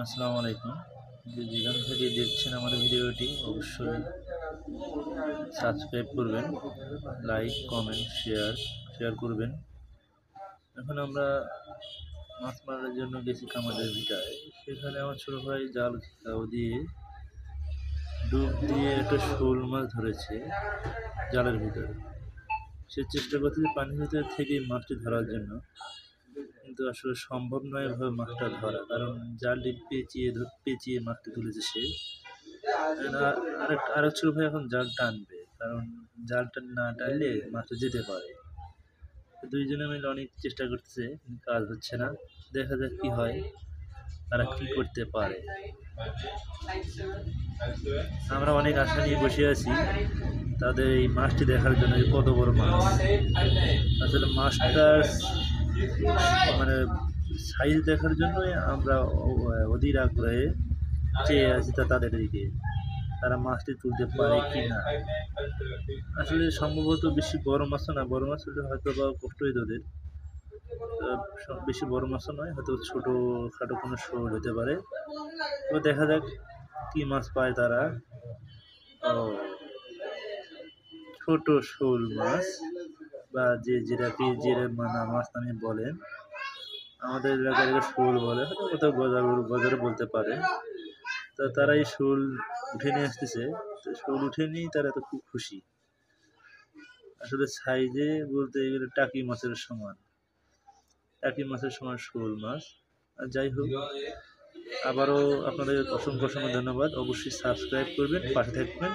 আসসালামু আলাইকুম। যেখান থেকে দেখছেন আমাদের ভিডিওটি অবশ্যই সাবস্ক্রাইব করবেন, লাইক, কমেন্ট, শেয়ার করবেন। এখন আমরা মাছ মারার জন্য গেছি কামারের ভিটায়। সেখানে আমার ছোট ভাই জাল দিয়ে ডুব দিয়ে একটা শোল মাছ ধরেছে জালের ভিতরে। সে চেষ্টা করতেছে পানির ভিতরে থেকে মাছটি ধরার জন্য, কিন্তু আসলে সম্ভব নয় এভাবে মাছটা ধরা, কারণ জালটি পেঁচিয়ে মাছটি তুলেছে সে। আরেক ছোট ভাই এখন জাল টানবে, কারণ জালটা না টানলে মাছটা যেতে পারে। দুইজনে মিলে অনেক চেষ্টা করতেছে, কিন্তু কাজ হচ্ছে না। দেখা যাক কি হয়, তারা কি করতে পারে। আমরা অনেক আশা নিয়ে বসে আছি তাদের এই মাছটি দেখার জন্য, যে কত বড় মাছ। আসলে মাছটার মানে সাইজ দেখার জন্যই আমরা অধীর আগ্রহে চেয়ে আছি তাদের দিকে, তারা মাছটি তুলতে পারে কি না। আসলে সম্ভবত বেশি বড় মাছও না, বড় মাছ হলে হয়তো বা কষ্ট হইত ওদের। বেশি বড় মাছও নয়, হয়তো ছোটো খাটো কোনো শোল হতে পারে। তো দেখা যাক কি মাছ পায় তারা। ছোট শোল মাছ, বা যেটাকে মাছ নামে বলেন, আমাদের এলাকায় শোল বলে, হয়তো কোথাও গজারও বলতে পারে। তো তারা এই শোল উঠে নিয়ে আসতেছে। তো শোল উঠে নিয়েই তারা তো খুব খুশি। আসলে সাইজে বলতে গেলে টাকি মাছের সমান শোল মাছ। আর যাই হোক, আবারও আপনাদের অসংখ্য ধন্যবাদ। অবশ্যই সাবস্ক্রাইব করবেন, পাশে থাকবেন।